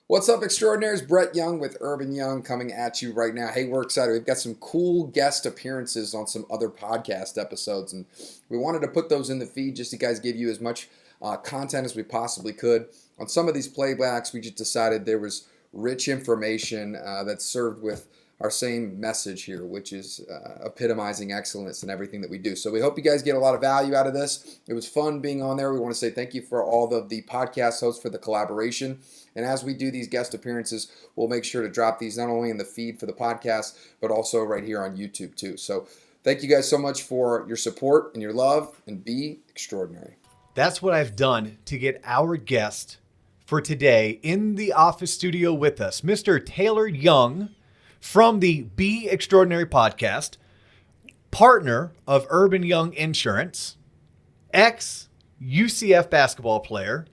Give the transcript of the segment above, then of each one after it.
What's up, extraordinaires? Brett Young with Erb Young coming at you right now. Hey, we're excited. We've got some cool guest appearances on some other podcast episodes, and we wanted to put those in the feed just to guys give you as much content as we possibly could. On some of these playbacks, we just decided there was rich information that's served with our same message here, which is epitomizing excellence in everything that we do. So we hope you guys get a lot of value out of this. It was fun being on there. We want to say thank you for all of the podcast hosts for the collaboration. And as we do these guest appearances, we'll make sure to drop these not only in the feed for the podcast, but also right here on YouTube too. So thank you guys so much for your support and your love, and be extraordinary. That's what I've done to get our guest for today in the office studio with us, Mr. Taylor Young from the Be Extraordinary podcast, partner of Erb Young Insurance, ex-UCF basketball player,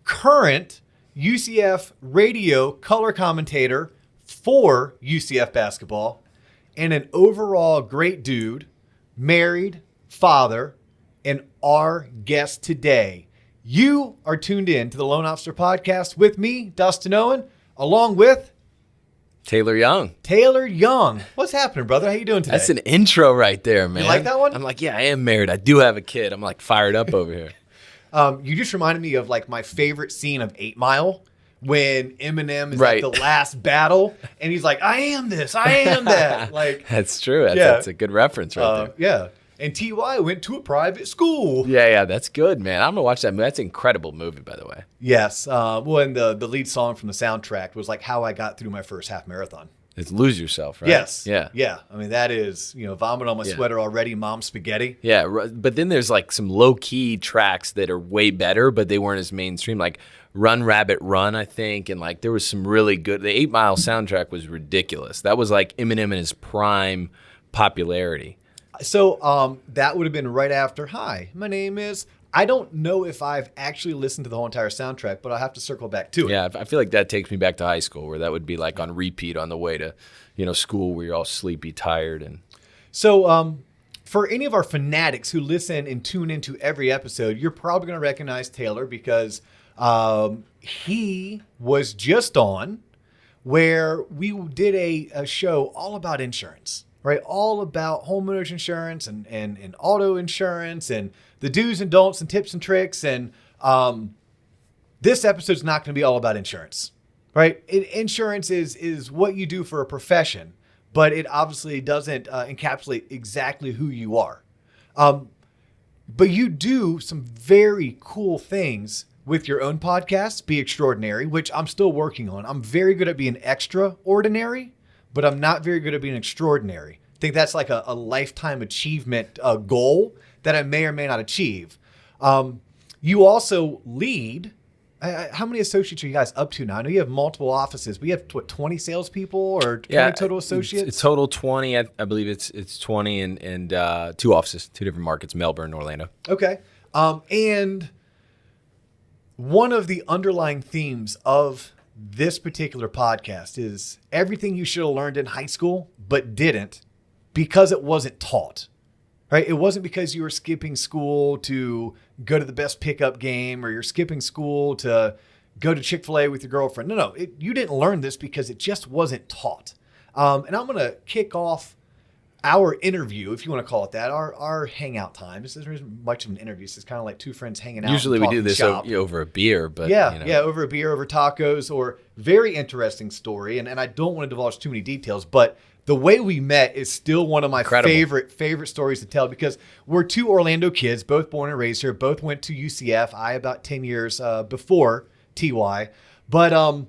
current UCF radio color commentator for UCF basketball, and an overall great dude, married, father, and our guest today. You are tuned in to the Loan Officer Podcast with me, Dustin Owen, along with Taylor Young. Taylor Young. What's happening, brother? How you doing today? That's an intro right there, man. You like that one? I'm like, yeah, I am married. I do have a kid. I'm like fired up over here. You just reminded me of like my favorite scene of 8 Mile when Eminem is Right. at the last battle and he's like, I am this, I am that. Like, That's true. Yeah. That's a good reference right there. yeah. And T.Y. went to a private school. Yeah, that's good, man. I'm going to watch that movie. That's an incredible movie, by the way. Yes. Well, and the lead song from the soundtrack was like how I got through my first half marathon. It's Lose Yourself, right? Yes. Yeah. Yeah. I mean, that is, vomit on my sweater already, mom spaghetti. Yeah, but then there's like some low-key tracks that are way better, but they weren't as mainstream, like Run Rabbit Run, I think, and like there was some really good. The 8 Mile soundtrack was ridiculous. That was like Eminem in his prime popularity. So that would have been right after, hi, my name is, I don't know if I've actually listened to the whole entire soundtrack, but I'll have to circle back to it. Yeah, I feel like that takes me back to high school, where that would be like on repeat on the way to, school, where you're all sleepy, tired, and. So for any of our fanatics who listen and tune into every episode, you're probably going to recognize Taylor because he was just on where we did a show all about insurance, right? All about homeowners insurance and auto insurance and the do's and don'ts and tips and tricks. And this episode's not going to be all about insurance, right? Insurance is what you do for a profession, but it obviously doesn't encapsulate exactly who you are. But you do some very cool things with your own podcast, Be Extraordinary, which I'm still working on. I'm very good at being extraordinary, but I'm not very good at being extraordinary. I think that's like a lifetime achievement goal that I may or may not achieve. You also lead. How many associates are you guys up to now? I know you have multiple offices. We have 20 salespeople or 20 total associates? It's total 20. I believe it's 20 and 2 offices, 2 different markets, Melbourne, Orlando. Okay. And one of the underlying themes of this particular podcast is everything you should have learned in high school but didn't because it wasn't taught. Right? It wasn't because you were skipping school to go to the best pickup game or you're skipping school to go to Chick-fil-A with your girlfriend. No. You didn't learn this because it just wasn't taught. And I'm going to kick off our interview, if you want to call it that, our hangout time. This isn't much of an interview. It's kind of like 2 friends hanging out. Usually we do this shop. over a beer, but over a beer, over tacos, or very interesting story. And I don't want to divulge too many details, but the way we met is still one of my favorite stories to tell because we're 2 Orlando kids, both born and raised here, both went to UCF. I about 10 years before TY. But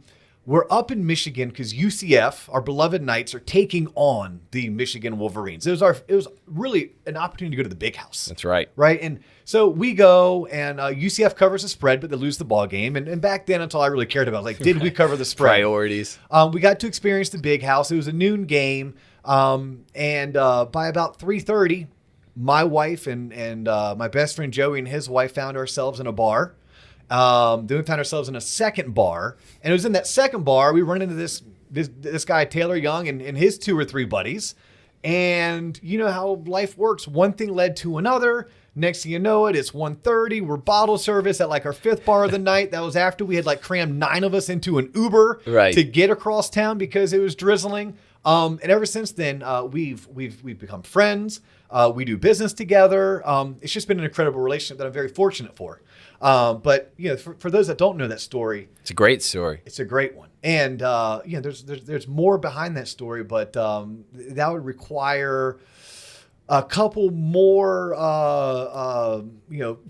we're up in Michigan because UCF, our beloved Knights, are taking on the Michigan Wolverines. It was really an opportunity to go to the big house. That's right. Right? And so we go, and UCF covers the spread, but they lose the ball game. And back then, that's all I really cared about. Like, did we cover the spread? Priorities. We got to experience the big house. It was a noon game. And by about 3:30, my wife and my best friend Joey and his wife found ourselves in a bar. Then we found ourselves in a second bar, and it was in that second bar we run into this guy Taylor Young and his 2 or 3 buddies, and you know how life works. One thing led to another. Next thing you know it's 1:30. We're bottle service at like our 5th bar of the night. That was after we had like crammed 9 of us into an Uber to get across town because it was drizzling. And ever since then, we've become friends. We do business together. It's just been an incredible relationship that I'm very fortunate for. But for those that don't know that story, it's a great story. It's a great one. And there's more behind that story, but that would require a couple more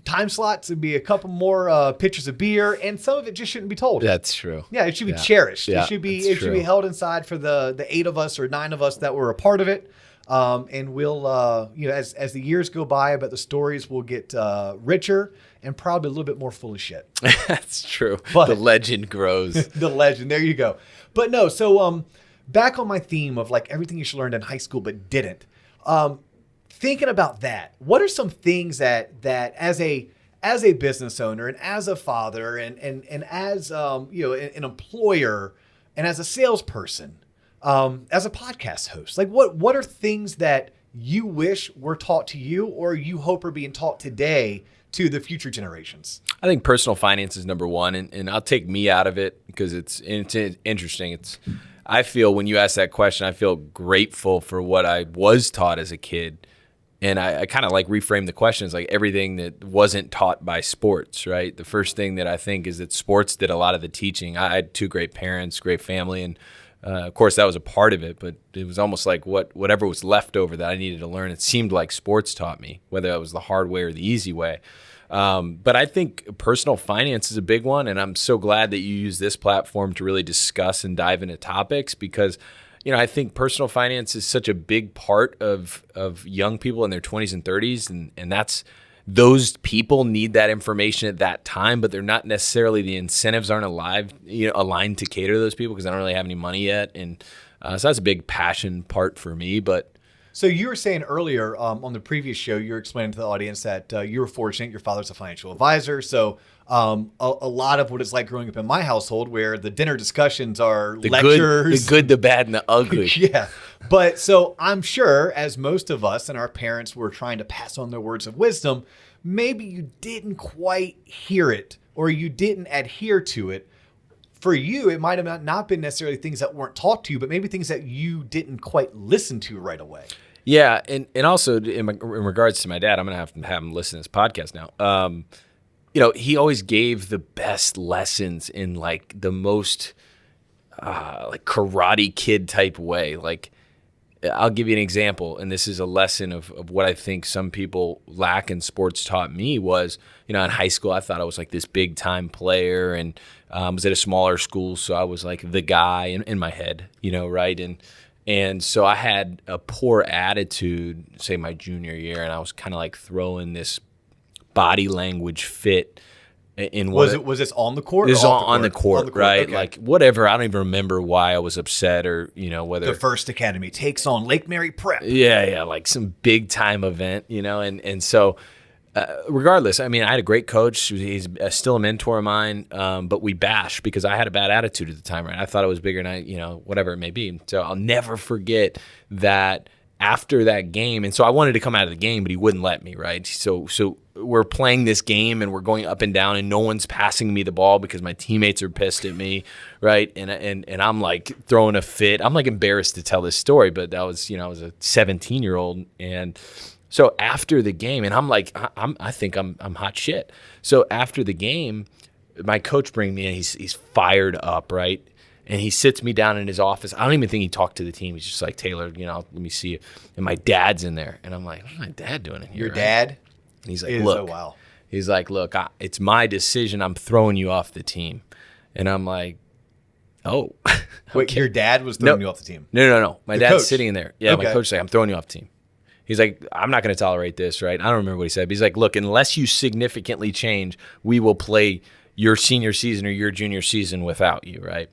time slots. It'd be a couple more pitchers of beer, and some of it just shouldn't be told. That's true. Yeah, it should be cherished. Yeah, it should be held inside for the 8 of us or 9 of us that were a part of it. And we'll as the years go by, I bet the stories will get richer and probably a little bit more full of shit. That's true. But the legend grows. The legend. There you go. But no, so back on my theme of like everything you should learn in high school but didn't. Thinking about that, what are some things that as a business owner and as a father and as an employer and as a salesperson, as a podcast host, like what are things that you wish were taught to you or you hope are being taught today to the future generations? I think personal finance is number one, and I'll take me out of it because it's interesting. I feel when you ask that question, I feel grateful for what I was taught as a kid. And I kind of like reframe the question as like everything that wasn't taught by sports, right? The first thing that I think is that sports did a lot of the teaching. I had 2 great parents, great family, and of course that was a part of it, but it was almost like whatever was left over that I needed to learn, it seemed like sports taught me, whether it was the hard way or the easy way. But I think personal finance is a big one, and I'm so glad that you use this platform to really discuss and dive into topics because I think personal finance is such a big part of young people in their 20s and 30s, and that's those people need that information at that time, but they're not necessarily, the incentives aren't aligned to cater to those people because I don't really have any money yet, and so that's a big passion part for me. But so you were saying earlier on the previous show, you were explaining to the audience that you were fortunate. Your father's a financial advisor. So a lot of what it's like growing up in my household where the dinner discussions are lectures. The good, the bad, and the ugly. Yeah. But so I'm sure as most of us and our parents were trying to pass on their words of wisdom, maybe you didn't quite hear it or you didn't adhere to it. For you, it might have not been necessarily things that weren't taught to you, but maybe things that you didn't quite listen to right away. Yeah, and also in regards to my dad, I'm going to have him listen to this podcast now. He always gave the best lessons in like the most like Karate Kid type way. Like I'll give you an example, and this is a lesson of what I think some people lack in sports taught me was, in high school I thought I was like this big time player and was at a smaller school, so I was like the guy in my head, right? And so I had a poor attitude, say my junior year, and I was kind of like throwing this body language fit in what was this on the court? This is on the court, right? Okay. Like whatever. I don't even remember why I was upset or whether the First Academy takes on Lake Mary Prep. Yeah, like some big time event, and so regardless, I mean, I had a great coach. He's still a mentor of mine, but we bashed because I had a bad attitude at the time, right? I thought I was bigger than whatever it may be. So I'll never forget that after that game. And so I wanted to come out of the game, but he wouldn't let me, right? So we're playing this game and we're going up and down and no one's passing me the ball because my teammates are pissed at me, right? And I'm like throwing a fit. I'm like embarrassed to tell this story, but that was, I was a 17-year-old. And so after the game, and I'm like, I think I'm hot shit. So after the game, my coach brings me in. He's fired up, right? And he sits me down in his office. I don't even think he talked to the team. He's just like, Taylor, let me see you. And my dad's in there, and I'm like, what's my dad doing in here? Your dad? And he's like, look. He's like, look, it's my decision. I'm throwing you off the team. And I'm like, oh. Wait, your dad was throwing you off the team? No. My dad's coach. sitting in there. Yeah, okay. My coach's like, I'm throwing you off the team. He's like, I'm not going to tolerate this, right? I don't remember what he said. But he's like, look, unless you significantly change, we will play your senior season or your junior season without you, right?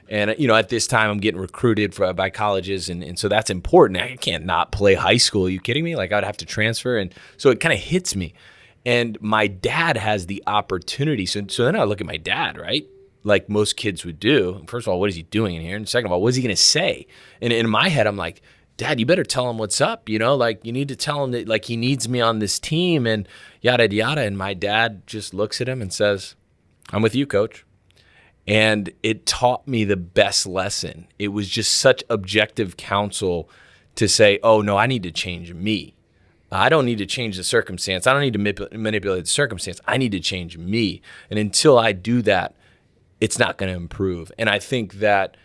And, at this time, I'm getting recruited by colleges, and so that's important. I can't not play high school. Are you kidding me? Like, I'd have to transfer. And so it kind of hits me. And my dad has the opportunity. So then I look at my dad, right? Like most kids would do. First of all, what is he doing in here? And second of all, what is he going to say? And in my head, I'm like, Dad, you better tell him what's up. Like you need to tell him that like he needs me on this team and yada, yada. And my dad just looks at him and says, I'm with you, coach. And it taught me the best lesson. It was just such objective counsel to say, oh, no, I need to change me. I don't need to change the circumstance. I don't need to manipulate the circumstance. I need to change me. And until I do that, it's not going to improve. And I think that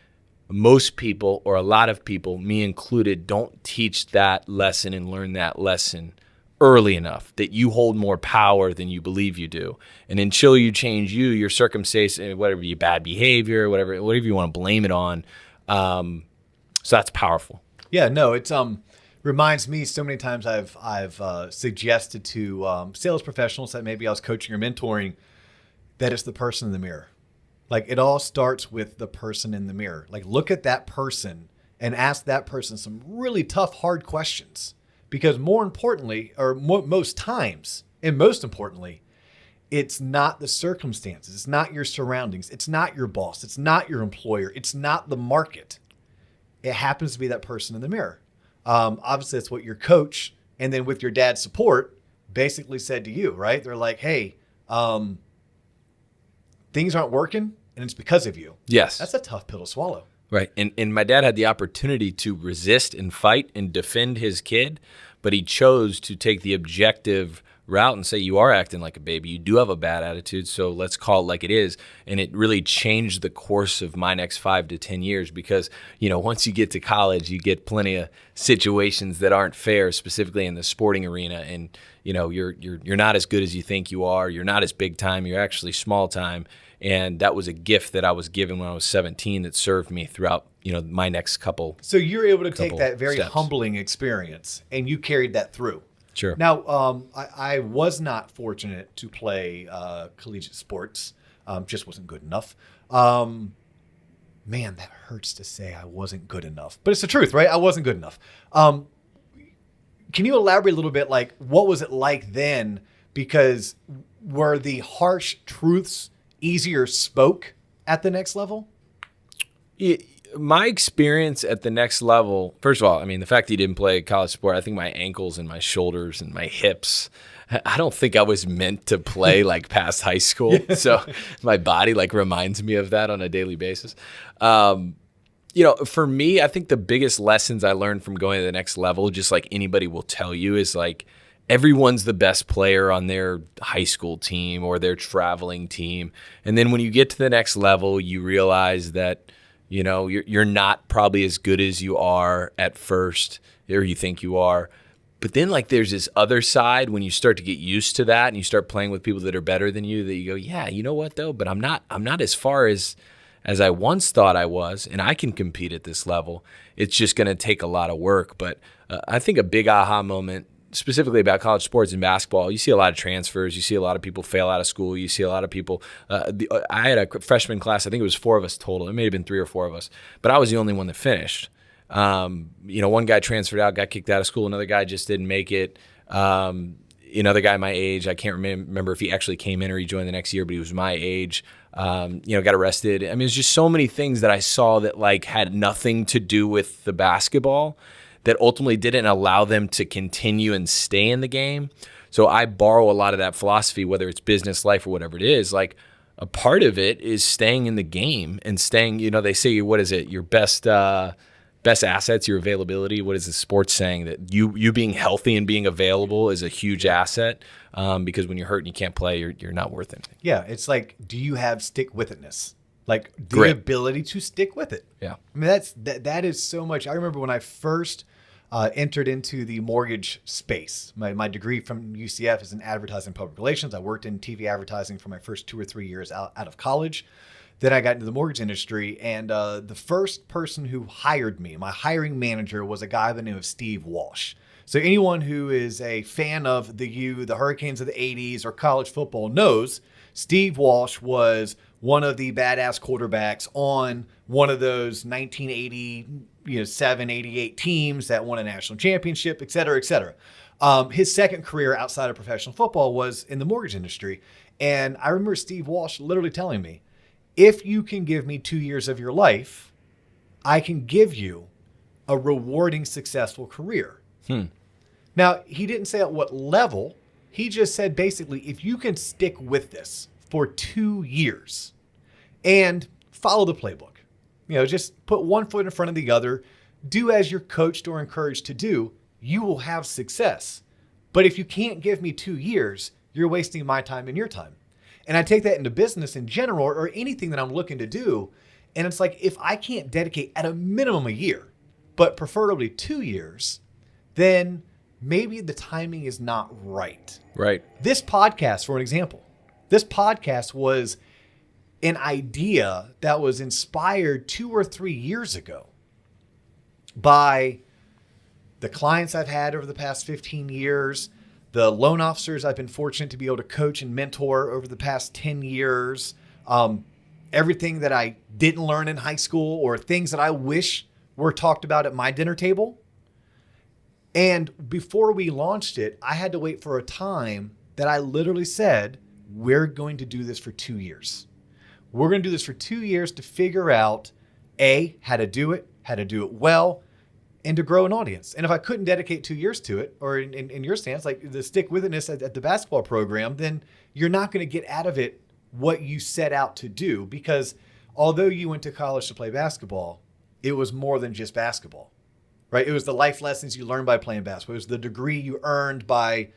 most people, or a lot of people, me included, don't teach that lesson and learn that lesson early enough, that you hold more power than you believe you do. And until you change your circumstance, whatever your bad behavior, whatever you want to blame it on, so that's powerful. Yeah, no, it's reminds me so many times I've suggested to sales professionals that maybe I was coaching or mentoring that it's the person in the mirror. Like it all starts with the person in the mirror. Like look at that person and ask that person some really tough, hard questions. Because more importantly, or most times, and most importantly, it's not the circumstances. It's not your surroundings. It's not your boss. It's not your employer. It's not the market. It happens to be that person in the mirror. Obviously, that's what your coach, and then with your dad's support, basically said to you, right? They're like, hey, things aren't working, and it's because of you. Yes. That's a tough pill to swallow. Right. And my dad had the opportunity to resist and fight and defend his kid, but he chose to take the objective route and say, you are acting like a baby. You do have a bad attitude, so let's call it like it is. And it really changed the course of my next 5 to 10 years because, once you get to college, you get plenty of situations that aren't fair, specifically in the sporting arena. And, you're not as good as you think you are. You're not as big time. You're actually small time. And that was a gift that I was given when I was 17 that served me throughout, my next couple. So you're able to take that very steps. Humbling experience and you carried that through. Sure. Now, I was not fortunate to play collegiate sports. Just wasn't good enough. Man, that hurts to say I wasn't good enough. But it's the truth, right? I wasn't good enough. Can you elaborate a little bit, like, what was it like then? Because were the harsh truths easier spoke at the next level? My experience at the next level, first of all, the fact that you didn't play college sport, I think my ankles and my shoulders and my hips, I don't think I was meant to play like past high school. So my body reminds me of that on a daily basis. For me, I think the biggest lessons I learned from going to the next level, just like anybody will tell you, is everyone's the best player on their high school team or their traveling team. And then when you get to the next level, you realize that, you're not probably as good as you are at first, or you think you are. But then there's this other side when you start to get used to that and you start playing with people that are better than you, that you go, yeah, you know what though? But I'm not as far as I once thought I was, and I can compete at this level. It's just going to take a lot of work. But I think a big aha moment, specifically about college sports and basketball, you see a lot of transfers. You see a lot of people fail out of school. You see a lot of people. I had a freshman class. I think it was 4 of us total. It may have been 3 or 4 of us, but I was the only one that finished. One guy transferred out, got kicked out of school. Another guy just didn't make it. Another guy my age, I can't remember if he actually came in or he joined the next year, but he was my age. Got arrested. It's just so many things that I saw that had nothing to do with the basketball, that ultimately didn't allow them to continue and stay in the game. So I borrow a lot of that philosophy, whether it's business, life, or whatever it is. A part of it is staying in the game and staying, they say, what is it? Your best assets, your availability. What is the sports saying? That you being healthy and being available is a huge asset, because when you're hurt and you can't play, you're not worth anything. Yeah. It's do you have stick-with-itness? The Grit. ability to stick with it. Yeah. That is so much. I remember when I first entered into the mortgage space. My degree from UCF is in advertising and public relations. I worked in TV advertising for my first 2 or 3 years out of college. Then I got into the mortgage industry, and the first person who hired me, my hiring manager, was a guy by the name of Steve Walsh. So anyone who is a fan of the Hurricanes of the 80s or college football knows Steve Walsh was one of the badass quarterbacks on one of those 1987, 88 teams that won a national championship, et cetera, et cetera. His second career outside of professional football was in the mortgage industry. And I remember Steve Walsh literally telling me, if you can give me 2 years of your life, I can give you a rewarding, successful career. Now, he didn't say at what level. He just said basically, if you can stick with this for 2 years and follow the playbook, just put one foot in front of the other, do as you're coached or encouraged to do, you will have success. But if you can't give me 2 years, you're wasting my time and your time. And I take that into business in general or anything that I'm looking to do. And it's like, if I can't dedicate at a minimum a year, but preferably 2 years, then maybe the timing is not right. Right. This podcast, for an example, this podcast was an idea that was inspired 2 or 3 years ago by the clients I've had over the past 15 years, the loan officers I've been fortunate to be able to coach and mentor over the past 10 years, everything that I didn't learn in high school or things that I wish were talked about at my dinner table. And before we launched it, I had to wait for a time that I literally said, we're going to do this for 2 years. We're going to do this for 2 years to figure out, A, how to do it well, and to grow an audience. And if I couldn't dedicate 2 years to it, or in your stance, like the stick-with-itness at the basketball program, then you're not going to get out of it what you set out to do. Because although you went to college to play basketball, it was more than just basketball, right? It was the life lessons you learned by playing basketball. It was the degree you earned by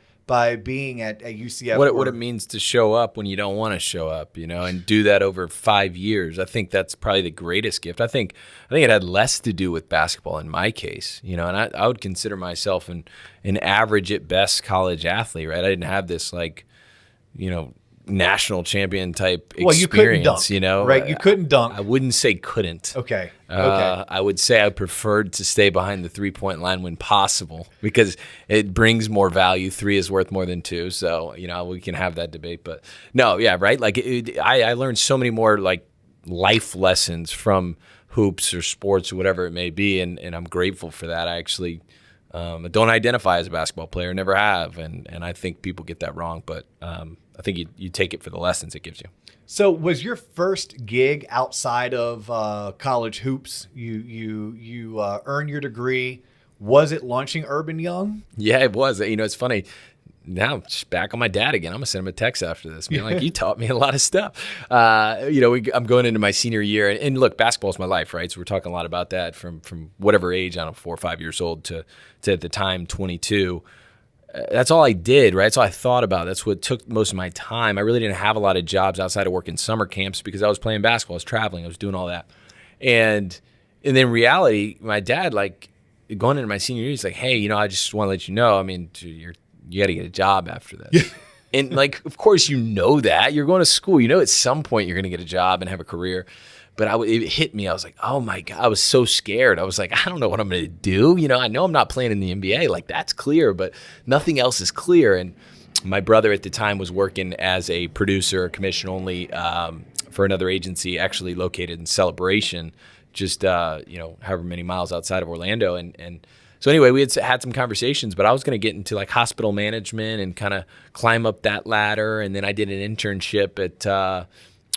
being at UCF. What it means to show up when you don't want to show up, and do that over 5 years. I think that's probably the greatest gift. I think it had less to do with basketball in my case, and I would consider myself an average at best college athlete, right? I didn't have this national champion type experience. Well, you couldn't dunk, right? You couldn't dunk. I wouldn't say couldn't. Okay. I would say I preferred to stay behind the 3-point line when possible because it brings more value. 3 is worth more than 2. So, we can have that debate. But no, yeah, right? Like I learned so many more like life lessons from hoops or sports or whatever it may be. And I'm grateful for that. I actually don't identify as a basketball player, never have. And I think people get that wrong. But I think you take it for the lessons it gives you. So was your first gig outside of college hoops? You earned your degree. Was it launching Erb Young? Yeah, it was. It's funny. Now I'm just back on my dad again. I'm going to send him a text after this. Being like, you taught me a lot of stuff. I'm going into my senior year. And look, basketball is my life, right? So we're talking a lot about that from whatever age, I don't know, 4 or 5 years old to at the time 22. That's all I did, right? That's all I thought about. That's what took most of my time. I really didn't have a lot of jobs outside of working summer camps because I was playing basketball. I was traveling. I was doing all that. And then in reality, my dad, like going into my senior year, he's like, hey, I just want to let you know, I mean, you got to get a job after this. And like, of course, that. You're going to school. At some point you're going to get a job and have a career. But it hit me. I was like, oh, my God. I was so scared. I was like, I don't know what I'm going to do. I know I'm not playing in the NBA. Like, that's clear, but nothing else is clear. And my brother at the time was working as a producer, commission only, for another agency actually located in Celebration, just, however many miles outside of Orlando. And so anyway, we had some conversations, but I was going to get into like hospital management and kind of climb up that ladder. And then I did an internship at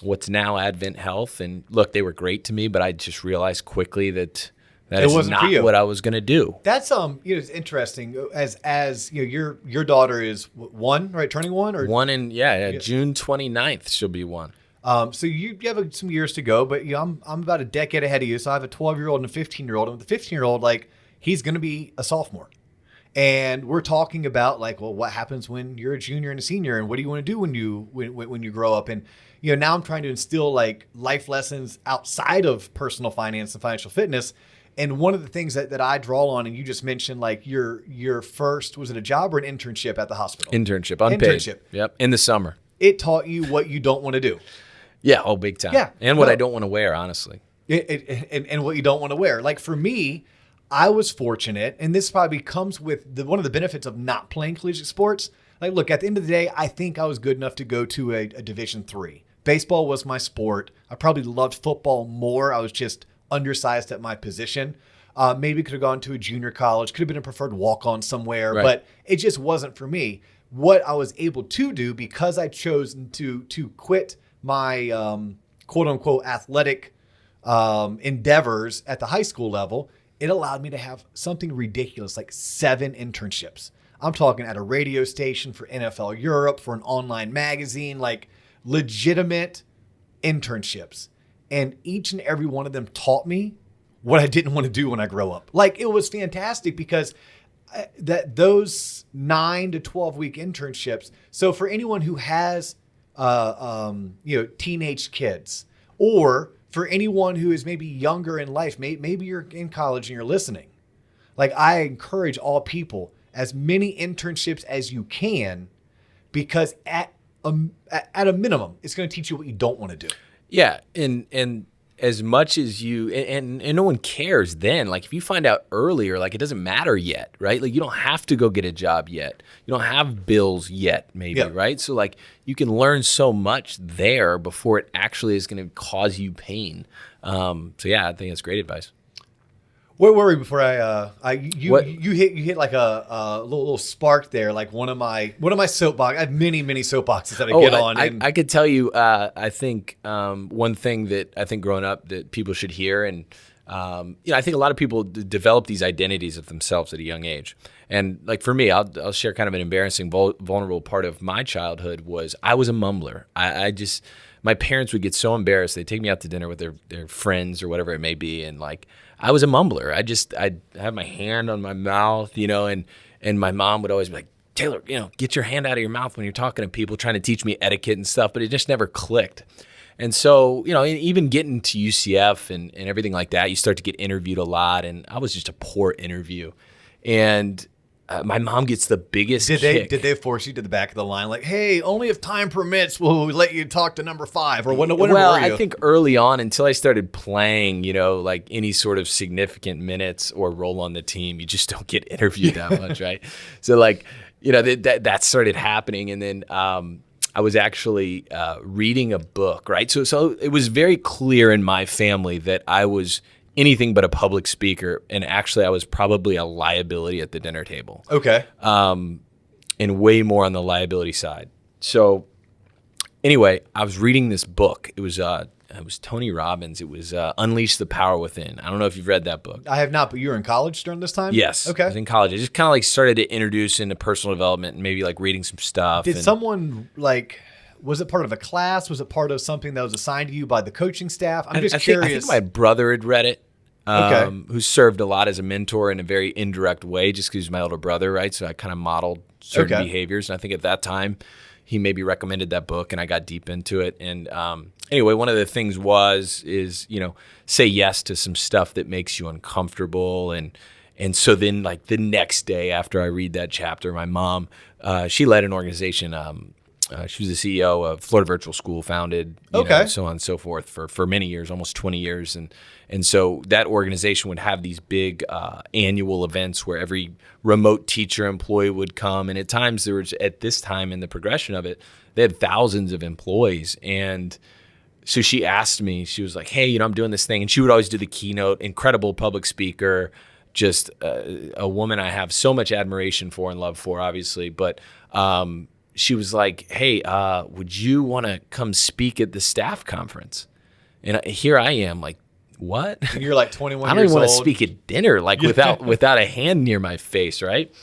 what's now Advent Health. And look, they were great to me, but I just realized quickly that is not what I was going to do. That's it's interesting. As your daughter is 1, right? Turning 1 or 1 in June 29th she'll be 1. So you have some years to go, but I'm about a decade ahead of you. So I have a 12-year-old and a 15-year-old, and with the 15-year-old, like he's going to be a sophomore. And we're talking about like, well, what happens when you're a junior and a senior, and what do you want to do when you grow up? And now I'm trying to instill like life lessons outside of personal finance and financial fitness. And one of the things that I draw on, and you just mentioned like your first, was it a job or an internship at the hospital? Internship, unpaid. Internship. Yep, in the summer. It taught you what you don't want to do. Yeah, big time. Yeah, and what I don't want to wear, honestly. And what you don't want to wear. Like for me, I was fortunate, and this probably comes with one of the benefits of not playing collegiate sports. Like, look, at the end of the day, I think I was good enough to go to a Division III. Baseball was my sport. I probably loved football more. I was just undersized at my position. Maybe could have gone to a junior college, could have been a preferred walk-on somewhere, right. But it just wasn't for me. What I was able to do, because I chose to quit my quote-unquote athletic endeavors at the high school level, it allowed me to have something ridiculous like 7 internships. I'm talking at a radio station for NFL Europe, for an online magazine, like legitimate internships. And each and every one of them taught me what I didn't want to do when I grow up. Like, it was fantastic because those 9 to 12 week internships. So for anyone who has, teenage kids, or for anyone who is maybe younger in life, maybe you're in college and you're listening. Like, I encourage all people, as many internships as you can, because at a minimum, it's going to teach you what you don't want to do. Yeah, and as much as you and no one cares then. Like, if you find out earlier, like, it doesn't matter yet, right? Like, you don't have to go get a job yet. You don't have bills yet, maybe, right? So, like, you can learn so much there before it actually is going to cause you pain. So yeah, I think that's great advice. Where were we before you hit like a little spark there, like one of my soapbox. I have many soapboxes that I get on. I could tell you. I think one thing that I think growing up that people should hear, and I think a lot of people develop these identities of themselves at a young age. And like for me, I'll share kind of an embarrassing, vulnerable part of my childhood was I was a mumbler. My parents would get so embarrassed. They'd take me out to dinner with their friends or whatever it may be, and like I was a mumbler. I'd have my hand on my mouth, and my mom would always be like, Taylor, get your hand out of your mouth when you're talking to people, trying to teach me etiquette and stuff, but it just never clicked. And so, even getting to UCF and everything like that, you start to get interviewed a lot, and I was just a poor interview. And my mom gets the biggest kick. Did they force you to the back of the line? Like, hey, only if time permits will we let you talk to number 5? Or whenever were you? I think early on, until I started playing, like any sort of significant minutes or role on the team, you just don't get interviewed that much, right? So like, that started happening. And then I was actually reading a book, right? So it was very clear in my family that I was anything but a public speaker, and actually I was probably a liability at the dinner table. Okay. And way more on the liability side. So anyway, I was reading this book. It was Tony Robbins. It was Unleash the Power Within. I don't know if you've read that book. I have not, but you were in college during this time? Yes. Okay. I was in college. I just kind of like started to introduce into personal development and maybe like reading some stuff. Did someone was it part of a class? Was it part of something that was assigned to you by the coaching staff? I'm just curious. I think my brother had read it. Okay. Who served a lot as a mentor in a very indirect way, just because he's my older brother, right? So I kind of modeled certain behaviors. And I think at that time, he maybe recommended that book, and I got deep into it. And anyway, one of the things is say yes to some stuff that makes you uncomfortable. And so then, like the next day after I read that chapter, my mom, she led an organization. She was the CEO of Florida Virtual School, founded, so on and so forth for many years, almost 20 years. And so that organization would have these big annual events where every remote teacher employee would come. And at times there was, at this time in the progression of it, they had thousands of employees. And so she asked me, she was like, hey, I'm doing this thing. And she would always do the keynote, incredible public speaker, just a woman I have so much admiration for and love for, obviously. But she was like, hey, would you want to come speak at the staff conference? And here I am, like, what? And you're like 21 years old. I don't even want to speak at dinner, like without a hand near my face, right?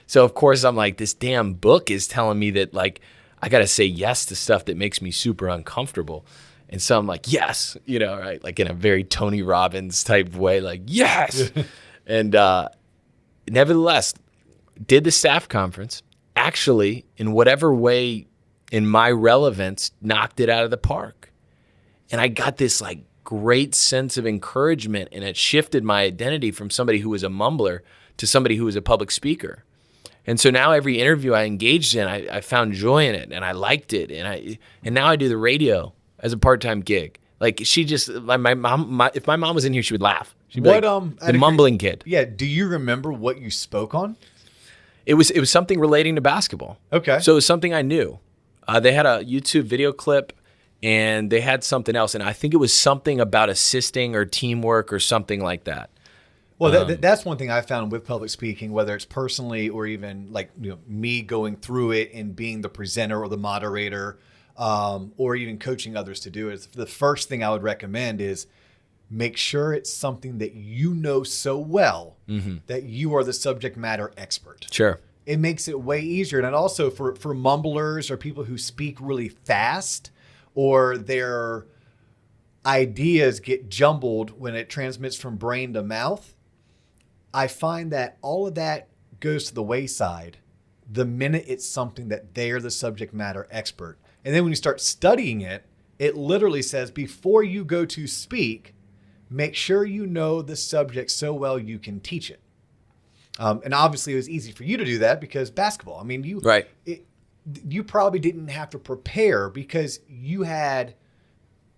So of course I'm like, this damn book is telling me that like I got to say yes to stuff that makes me super uncomfortable. And so I'm like, yes, right? Like in a very Tony Robbins type way, like, yes. And nevertheless, did the staff conference, actually, in whatever way in my relevance, knocked it out of the park. And I got this like great sense of encouragement, and it shifted my identity from somebody who was a mumbler to somebody who was a public speaker. And so now every interview I engaged in, I found joy in it, and I liked it. And now I do the radio as a part-time gig. Like my mom, if my mom was in here, she would laugh. She'd be the mumbling kid. Yeah. Do you remember what you spoke on? It was something relating to basketball. Okay. So it was something I knew. They had a YouTube video clip, and they had something else. And I think it was something about assisting or teamwork or something like that. Well, that's one thing I found with public speaking, whether it's personally or even like me going through it and being the presenter or the moderator, or even coaching others to do it. The first thing I would recommend is make sure it's something that you know so well that you are the subject matter expert. Sure. It makes it way easier. And also for mumblers or people who speak really fast, or their ideas get jumbled when it transmits from brain to mouth, I find that all of that goes to the wayside the minute it's something that they're the subject matter expert. And then when you start studying it, it literally says, before you go to speak, make sure you know the subject so well you can teach it. And obviously it was easy for you to do that because basketball. I mean, you probably didn't have to prepare because you had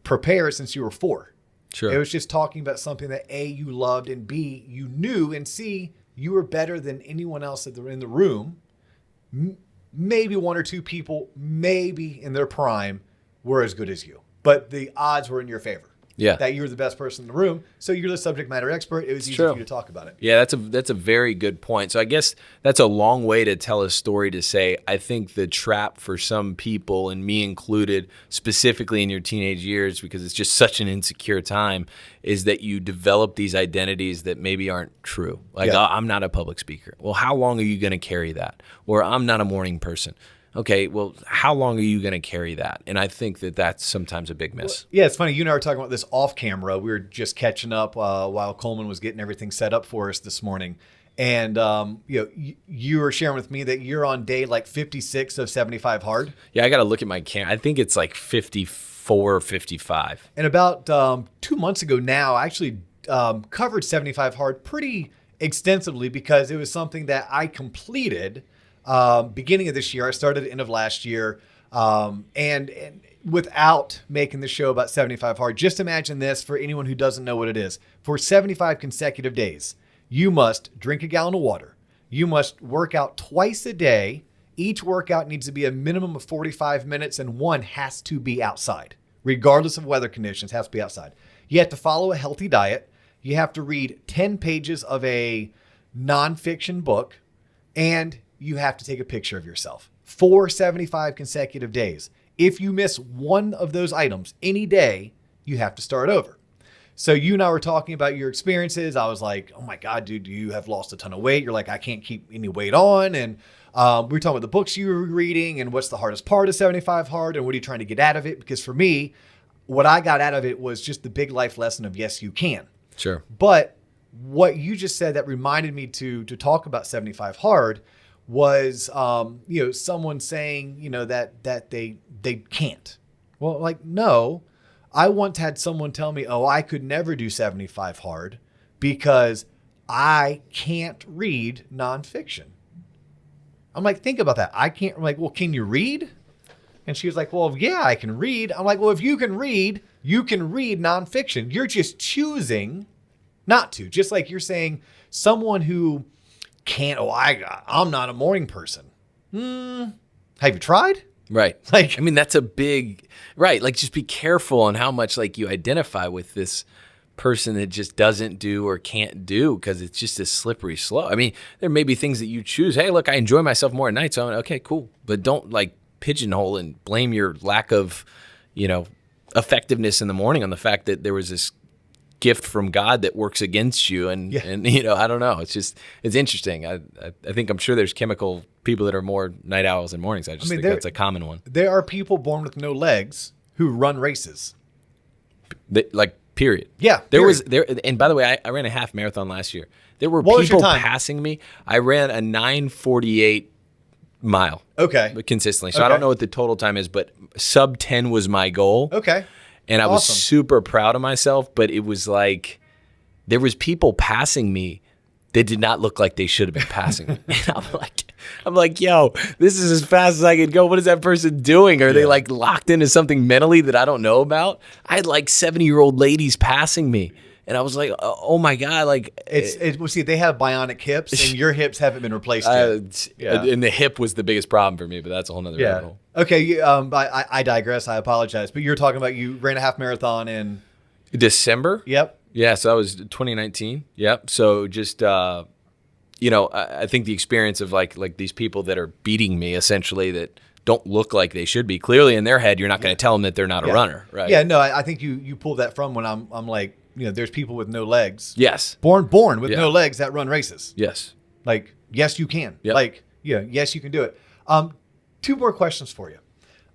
prepared since you were 4. Sure. It was just talking about something that A, you loved, and B, you knew, and C, you were better than anyone else in the room. Maybe 1 or 2 people, maybe in their prime, were as good as you. But the odds were in your favor. Yeah. That you were the best person in the room. So you're the subject matter expert. It was easy for you to talk about it. Yeah, that's a very good point. So I guess that's a long way to tell a story to say, I think the trap for some people, and me included, specifically in your teenage years, because it's just such an insecure time, is that you develop these identities that maybe aren't true. Like, oh, I'm not a public speaker. Well, how long are you going to carry that? Or I'm not a morning person. Okay, well, how long are you going to carry that? And I think that that's sometimes a big miss. Well, yeah, it's funny. You and I were talking about this off camera. We were just catching up while Coleman was getting everything set up for us this morning. And you were sharing with me that you're on day like 56 of 75 hard. Yeah, I got to look at my camera. I think it's like 54 or 55. And about 2 months ago now, I actually covered 75 hard pretty extensively because it was something that I completed beginning of this year. I started end of last year, and without making the show about 75 hard. Just imagine this for anyone who doesn't know what it is. For 75 consecutive days, you must drink a gallon of water. You must work out twice a day. Each workout needs to be a minimum of 45 minutes, and one has to be outside, regardless of weather conditions. Has to be outside. You have to follow a healthy diet. You have to read 10 pages of a nonfiction book, and you have to take a picture of yourself for 75 consecutive days. If you miss one of those items any day, you have to start over. So you and I were talking about your experiences. I was like, oh my God, dude, you have lost a ton of weight. You're like, I can't keep any weight on. And we were talking about the books you were reading and what's the hardest part of 75 hard and what are you trying to get out of it? Because for me, what I got out of it was just the big life lesson of yes, you can. Sure. But what you just said that reminded me to talk about 75 hard was, someone saying, that they can't. Well, like, no, I once had someone tell me, oh, I could never do 75 hard because I can't read nonfiction. I'm like, think about that. I can't. I'm like, well, can you read? And she was like, well, yeah, I can read. I'm like, well, if you can read nonfiction. You're just choosing not to. Just like you're saying someone who can't, I'm not a morning person. Have you tried? Right. Like, I mean, that's a big, right. Like, just be careful on how much like you identify with this person that just doesn't do or can't do, because it's just a slippery slope. I mean, there may be things that you choose. Hey, look, I enjoy myself more at night. So I'm okay, cool. But don't like pigeonhole and blame your lack of, effectiveness in the morning on the fact that there was this gift from God that works against you. And I don't know. It's interesting. I think I'm sure there's chemical people that are more night owls than mornings. I think that's a common one. There are people born with no legs who run races. Period. Yeah. And by the way, I ran a half marathon last year. There were people passing me. I ran a 9:48 mile. Okay. Consistently. So I don't know what the total time is, but sub 10 was my goal. Okay. And I was super proud of myself, but it was like there was people passing me that did not look like they should have been passing me. And I'm like, yo, this is as fast as I can go. What is that person doing? Are they like locked into something mentally that I don't know about? I had like 70-year-old ladies passing me. And I was like, oh my God, like see, they have bionic hips and your hips haven't been replaced yet. And the hip was the biggest problem for me, but that's a whole nother rabbit hole. Okay, I digress. I apologize. But you're talking about you ran a half marathon in December? Yep. Yeah, so that was 2019. Yep. So just I think the experience of like these people that are beating me essentially that don't look like they should be. Clearly in their head, you're not going to tell them that they're not a runner, right? Yeah, no, I think you pulled that from when I'm like, there's people with no legs. Yes. Born with Yeah. no legs that run races. Yes. Like, yes, you can. Yep. Like, yes, you can do it. Two more questions for you.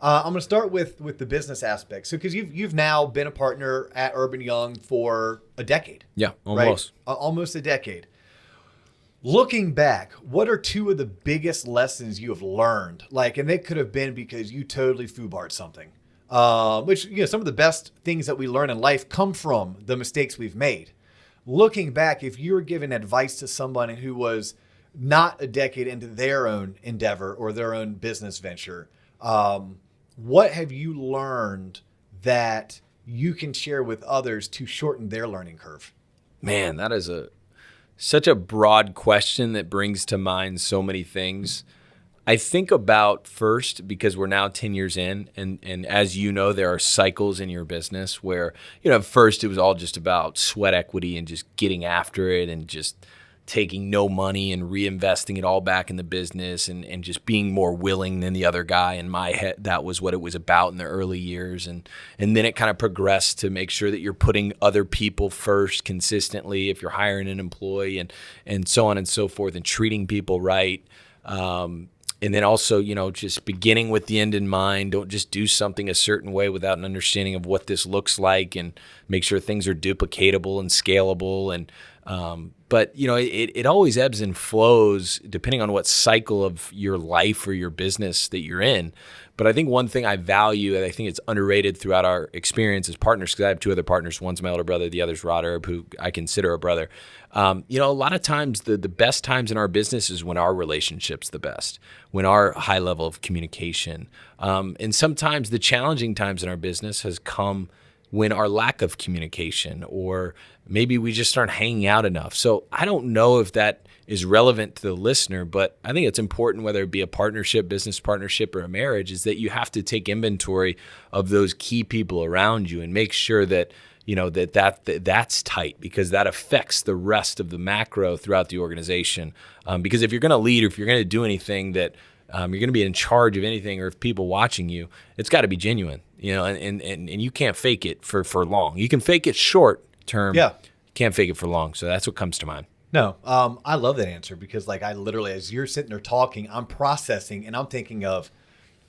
I'm going to start with the business aspect. So, because you've now been a partner at Erb Young for a decade. Yeah, almost. Right? Almost a decade. Looking back, what are two of the biggest lessons you have learned? Like, and they could have been because you totally foobarred something. Which, some of the best things that we learn in life come from the mistakes we've made. Looking back, if you were giving advice to someone who was not a decade into their own endeavor or their own business venture, what have you learned that you can share with others to shorten their learning curve? Man, that is such a broad question that brings to mind so many things. I think about first, because we're now 10 years in, and as you know, there are cycles in your business where, at first it was all just about sweat equity and just getting after it and just taking no money and reinvesting it all back in the business and just being more willing than the other guy. In my head, that was what it was about in the early years. And then it kind of progressed to make sure that you're putting other people first consistently if you're hiring an employee and so on and so forth, and treating people right. And then also, just beginning with the end in mind. Don't just do something a certain way without an understanding of what this looks like, and make sure things are duplicatable and scalable. And but it always ebbs and flows depending on what cycle of your life or your business that you're in. But I think one thing I value, and I think it's underrated throughout our experience as partners, because I have two other partners. One's my older brother, the other's Rod Erb, who I consider a brother. A lot of times the best times in our business is when our relationship's the best, when our high level of communication. And sometimes the challenging times in our business has come when our lack of communication, or maybe we just aren't hanging out enough. So I don't know if that is relevant to the listener, but I think it's important, whether it be a partnership, business partnership, or a marriage, is that you have to take inventory of those key people around you and make sure that that's tight, because that affects the rest of the macro throughout the organization. Because if you're going to lead, or if you're going to do anything that you're going to be in charge of anything, or if people watching you, it's got to be genuine, and you can't fake it for long. You can fake it short term. Yeah. Can't fake it for long. So that's what comes to mind. No, I love that answer, because I literally, as you're sitting there talking, I'm processing and I'm thinking of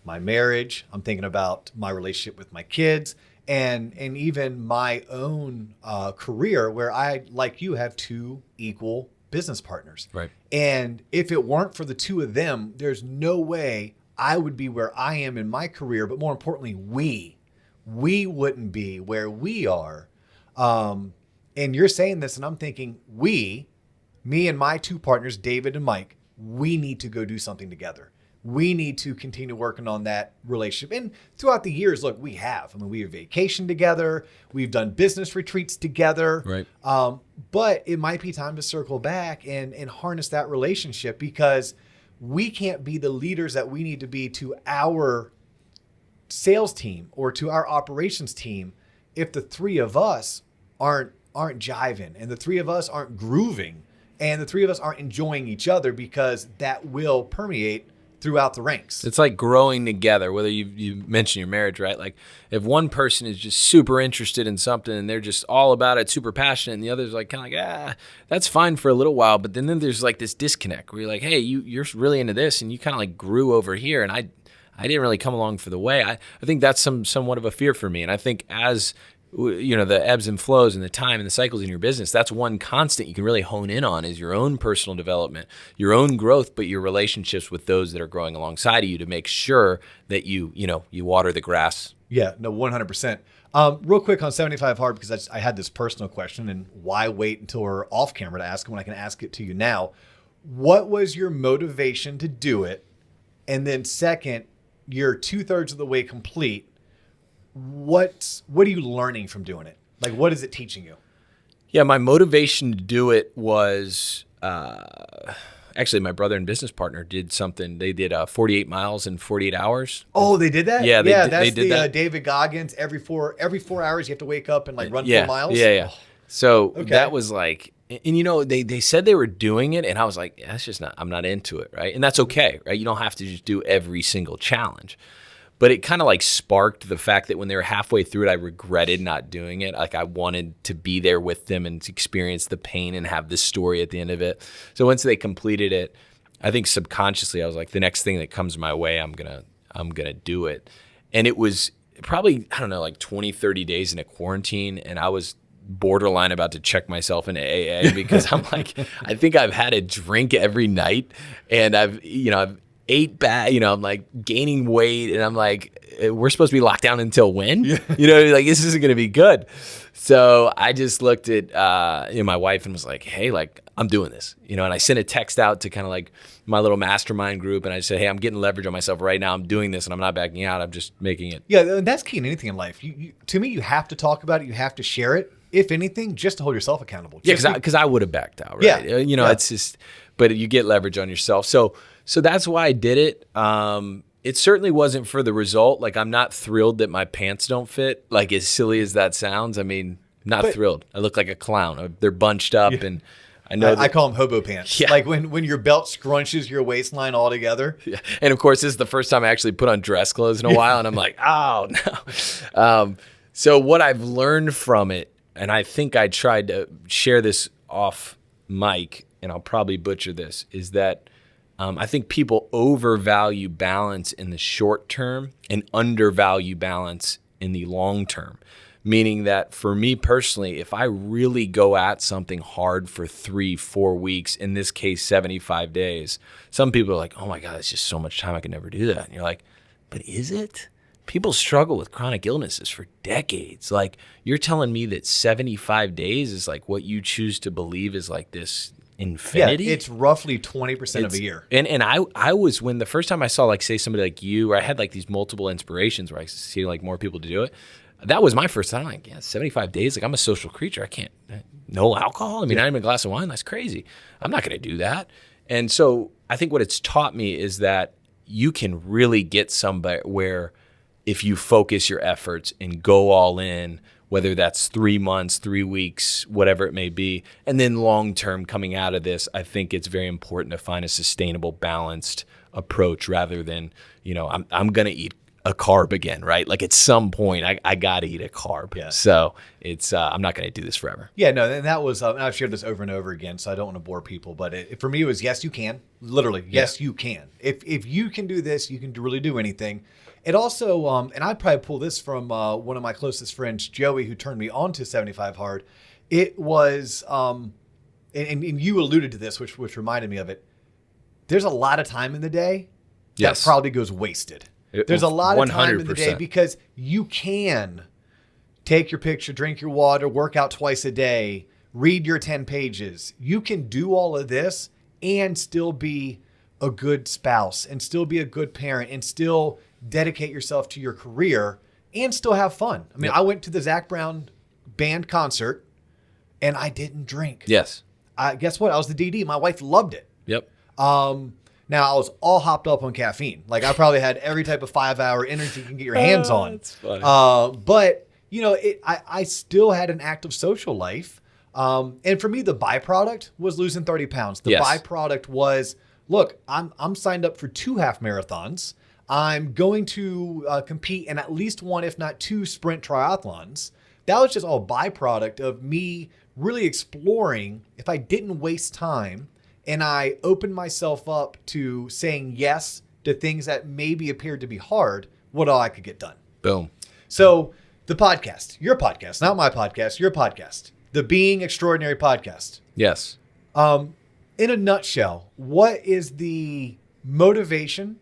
my marriage. I'm thinking about my relationship with my kids, and even my own career, where I, like you, have two equal business partners. Right. And if it weren't for the two of them, there's no way I would be where I am in my career. But more importantly, we wouldn't be where we are. And you're saying this, and I'm thinking, me and my two partners, David and Mike, we need to go do something together. We need to continue working on that relationship. And throughout the years, look, we have vacationed together. We've done business retreats together. Right. But it might be time to circle back and harness that relationship, because we can't be the leaders that we need to be to our sales team or to our operations team if the three of us aren't jiving, and the three of us aren't grooving, and the three of us aren't enjoying each other, because that will permeate throughout the ranks. It's like growing together, whether you mention your marriage, right? Like if one person is just super interested in something and they're just all about it, super passionate, and the other's like kind of like, that's fine for a little while. But then there's like this disconnect where you're like, hey, you're really into this, and you kind of like grew over here, and I didn't really come along for the way. I think that's somewhat of a fear for me. And I think as the ebbs and flows and the time and the cycles in your business, that's one constant you can really hone in on, is your own personal development, your own growth, but your relationships with those that are growing alongside of you, to make sure that you water the grass. Yeah, no, 100%. Real quick on 75 Hard, because I had this personal question, and why wait until we're off camera to ask it when I can ask it to you now? What was your motivation to do it? And then second, you're 2/3 of the way complete. What are you learning from doing it? Like, what is it teaching you? Yeah, my motivation to do it was actually my brother and business partner did something. They did 48 miles in 48 hours. Oh, they did that? Yeah, they did that. David Goggins. Every 4 hours you have to wake up and run 4 miles. Yeah. So Okay. that was like, and they said they were doing it, and I was like, that's just not. I'm not into it, right? And that's okay, right? You don't have to just do every single challenge. But it kind of like sparked the fact that when they were halfway through it, I regretted not doing it. Like I wanted to be there with them and to experience the pain and have this story at the end of it. So once they completed it, I think subconsciously I was like, the next thing that comes my way, I'm gonna do it. And it was probably, I don't know, like 20, 30 days in a quarantine, and I was borderline about to check myself into AA because I'm like, I think I've had a drink every night, and I've ate bad, I'm like gaining weight, and I'm like, we're supposed to be locked down until when? Yeah. Like this isn't going to be good. So I just looked at my wife and was like, hey, like I'm doing this, and I sent a text out to kind of like my little mastermind group, and I said, hey, I'm getting leverage on myself right now. I'm doing this, and I'm not backing out. I'm just making it. Yeah, and that's key in anything in life. To me, you have to talk about it. You have to share it. If anything, just to hold yourself accountable. Yeah, because I would have backed out, right? Yeah. It's just, but you get leverage on yourself. So that's why I did it. It certainly wasn't for the result. Like, I'm not thrilled that my pants don't fit. Like, as silly as that sounds, I mean, not thrilled. I look like a clown. They're bunched up, and I know I call them hobo pants. Yeah. Like when your belt scrunches your waistline all together. Yeah. And of course, this is the first time I actually put on dress clothes in a while, and I'm like, oh no. So what I've learned from it, and I think I tried to share this off mic, and I'll probably butcher this, is that I think people overvalue balance in the short term and undervalue balance in the long term. Meaning that for me personally, if I really go at something hard for 3-4 weeks, in this case 75 days, some people are like, oh my God, that's just so much time, I can never do that. And you're like, but is it? People struggle with chronic illnesses for decades. Like, you're telling me that 75 days is like what you choose to believe is like this infinity? Yeah, it's roughly 20% of a year. And I was, when the first time I saw, like, say somebody like you, or I had like these multiple inspirations where I see like more people to do it, that was my first time. Like, yeah, 75 days. Like, I'm a social creature. I can't, no alcohol. I mean, not even a glass of wine. That's crazy. I'm not going to do that. And so I think what it's taught me is that you can really get somebody where, if you focus your efforts and go all in, whether that's 3 months, 3 weeks, whatever it may be, and then long-term coming out of this, I think it's very important to find a sustainable, balanced approach rather than, I'm going to eat a carb again, right? Like, at some point, I got to eat a carb. Yeah. So it's I'm not going to do this forever. Yeah, no, and that was, and I've shared this over and over again, so I don't want to bore people, but for me, it was yes, you can. Literally, yes, you can. If you can do this, you can really do anything. It also, and I probably pull this from one of my closest friends, Joey, who turned me on to 75 Hard. It was, and you alluded to this, which reminded me of it. There's a lot of time in the day that probably goes wasted. There's a lot of time 100%. In the day because you can take your picture, drink your water, work out twice a day, read your 10 pages. You can do all of this and still be a good spouse and still be a good parent and still dedicate yourself to your career and still have fun. I mean, I went to the Zac Brown band concert and I didn't drink. Yes. Guess what? I was the DD. My wife loved it. Yep. Now, I was all hopped up on caffeine. Like, I probably had every type of 5-hour energy you can get your hands on. That's funny. But, I still had an active social life. And for me, the byproduct was losing 30 pounds. The byproduct was, look, I'm signed up for 2 half marathons. I'm going to compete in at least 1, if not 2 sprint triathlons. That was just all byproduct of me really exploring if I didn't waste time and I opened myself up to saying yes to things that maybe appeared to be hard, what all I could get done. Boom. So the podcast, your podcast, not my podcast, your podcast, the Being Extraordinary podcast. Yes. In a nutshell, what is the motivation?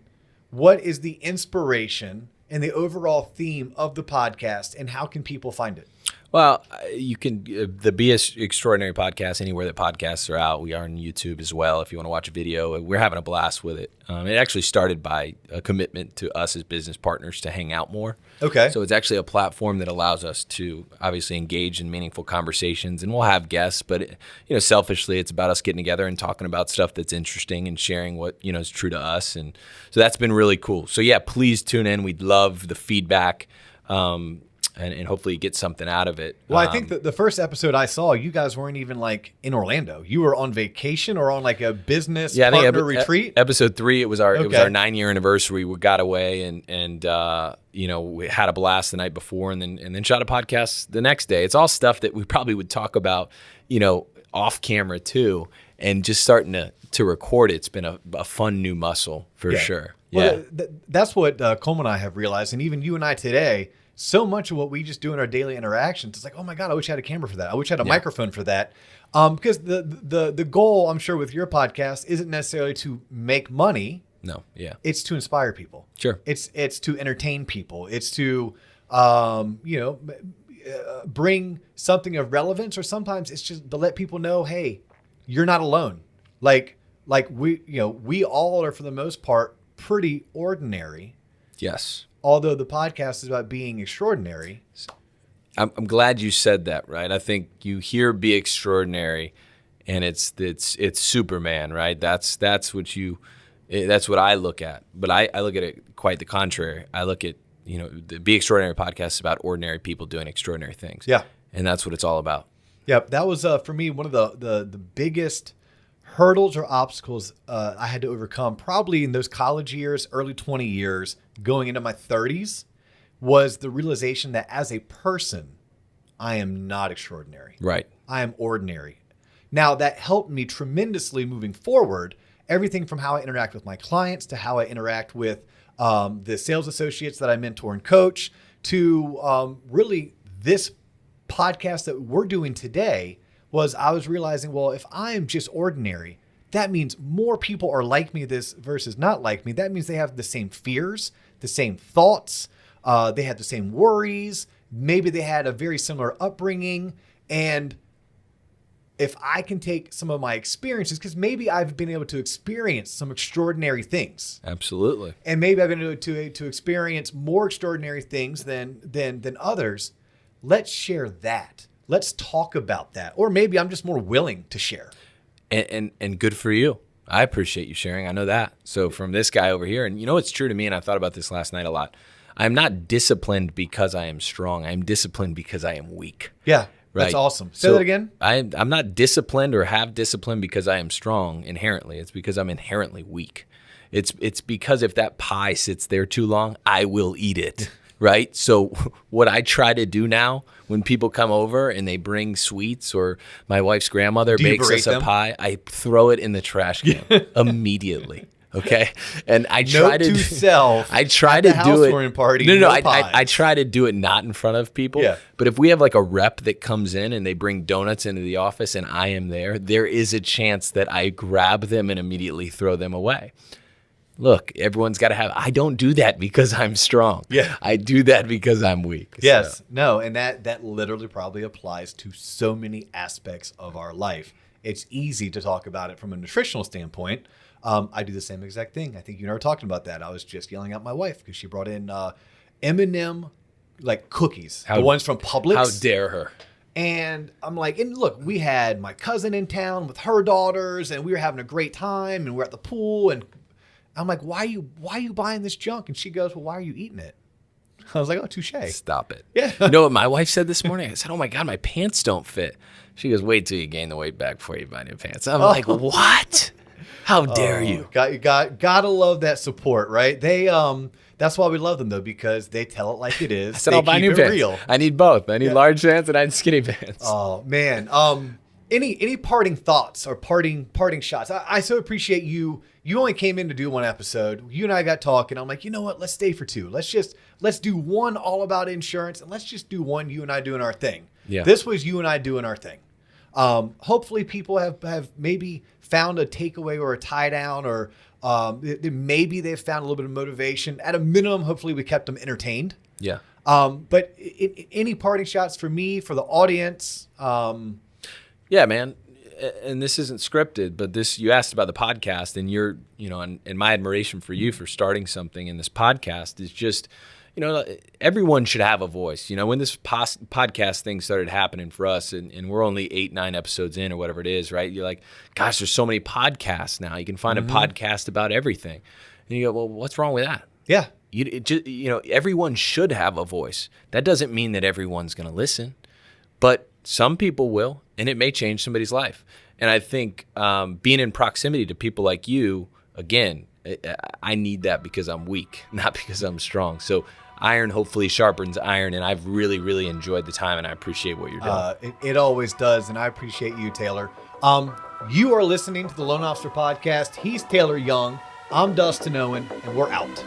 What is the inspiration and the overall theme of the podcast, and how can people find it? Well, you can, the Be Extraordinary podcast, anywhere that podcasts are out. We are on YouTube as well if you want to watch a video. We're having a blast with it. It actually started by a commitment to us as business partners to hang out more. Okay. So it's actually a platform that allows us to obviously engage in meaningful conversations, and we'll have guests, but selfishly, it's about us getting together and talking about stuff that's interesting and sharing what, is true to us. And so that's been really cool. So yeah, please tune in. We'd love the feedback. and hopefully get something out of it. Well, I think that the first episode I saw, you guys weren't even like in Orlando. You were on vacation or on like a business partner retreat. Episode 3, it was our Okay. 9-year anniversary. We got away and we had a blast the night before, and then shot a podcast the next day. It's all stuff that we probably would talk about, off camera too, and just starting to record it's been a fun new muscle for sure. Well, that's what Coleman and I have realized, and even you and I today. So much of what we just do in our daily interactions, it's like, oh my God, I wish I had a camera for that. I wish I had a microphone for that. Because the goal, I'm sure, with your podcast isn't necessarily to make money. No, yeah. It's to inspire people. Sure. It's to entertain people. It's to, bring something of relevance, or sometimes it's just to let people know, hey, you're not alone. Like we all are, for the most part, pretty ordinary. Yes. Although the podcast is about being extraordinary. I'm glad you said that, right? I think you hear "be extraordinary," and it's Superman, right? That's what I look at. But I look at it quite the contrary. I look at the "Be Extraordinary" podcast is about ordinary people doing extraordinary things. Yeah, and that's what it's all about. Yep, that was for me one of the biggest hurdles or obstacles I had to overcome, probably in those college years, early 20 years, going into my 30s, was the realization that as a person, I am not extraordinary. Right. I am ordinary. Now, that helped me tremendously moving forward, everything from how I interact with my clients to how I interact with the sales associates that I mentor and coach to really this podcast that we're doing today. Was I was realizing, well, if I am just ordinary, that means more people are like me this versus not like me. That means they have the same fears, the same thoughts, they had the same worries. Maybe they had a very similar upbringing. And if I can take some of my experiences, because maybe I've been able to experience some extraordinary things. Absolutely. And maybe I've been able to experience more extraordinary things than others. Let's share that. Let's talk about that. Or maybe I'm just more willing to share. And good for you. I appreciate you sharing. I know that. So from this guy over here, and it's true to me, and I thought about this last night a lot. I'm not disciplined because I am strong. I'm disciplined because I am weak. Yeah, that's right? awesome. Say that again. I'm not disciplined or have discipline because I am strong inherently. It's because I'm inherently weak. It's because if that pie sits there too long, I will eat it. Right? So what I try to do now when people come over and they bring sweets, or my wife's grandmother bakes us a pie, I throw it in the trash can immediately. Okay. And I try to self. I try to do it. Party, no. I try to do it not in front of people. Yeah. But if we have like a rep that comes in and they bring donuts into the office and I am there is a chance that I grab them and immediately throw them away. Look, everyone's got to have. I don't do that because I'm strong. Yeah. I do that because I'm weak. Yes. So. No. And that literally probably applies to so many aspects of our life. It's easy to talk about it from a nutritional standpoint. I do the same exact thing. I think you and I were talking about that. I was just yelling at my wife because she brought in M&M like cookies, the ones from Publix. How dare her? And I'm like, and look, we had my cousin in town with her daughters, and we were having a great time, and we're at the pool, and I'm like, why are you buying this junk? And she goes, well, why are you eating it? I was like, oh, touche. Stop it. Yeah. You know what my wife said this morning? I said, oh my God, my pants don't fit. She goes, wait till you gain the weight back before you buy new pants. I'm like, what? How dare you? Gotta love that support, right? They that's why we love them though, because they tell it like it is. I said, I'll buy new pants. Real. I need both. I need large pants and I need skinny pants. Oh man. Any parting thoughts or parting shots? I so appreciate you. You only came in to do one episode. You and I got talking. I'm like, you know what? Let's stay for two. Let's do one all about insurance, and let's just do one you and I doing our thing. Yeah. This was you and I doing our thing. Hopefully people have maybe found a takeaway or a tie down, or maybe they've found a little bit of motivation. At a minimum, hopefully we kept them entertained. Yeah. But any parting shots for me, for the audience? Yeah, man. And this isn't scripted, but you asked about the podcast, and and my admiration for you for starting something in this podcast is just, everyone should have a voice. When this podcast thing started happening for us, and we're only 8-9 episodes in or whatever it is, right? You're like, gosh, there's so many podcasts now. You can find a podcast about everything. And you go, well, what's wrong with that? Yeah. Everyone should have a voice. That doesn't mean that everyone's going to listen, but some people will, and it may change somebody's life. And I think being in proximity to people like you, again, I need that because I'm weak, not because I'm strong. So iron hopefully sharpens iron, and I've really, really enjoyed the time, and I appreciate what you're doing. It always does, and I appreciate you, Taylor. You are listening to the Loan Officer Podcast. He's Taylor Young. I'm Dustin Owen, and we're out.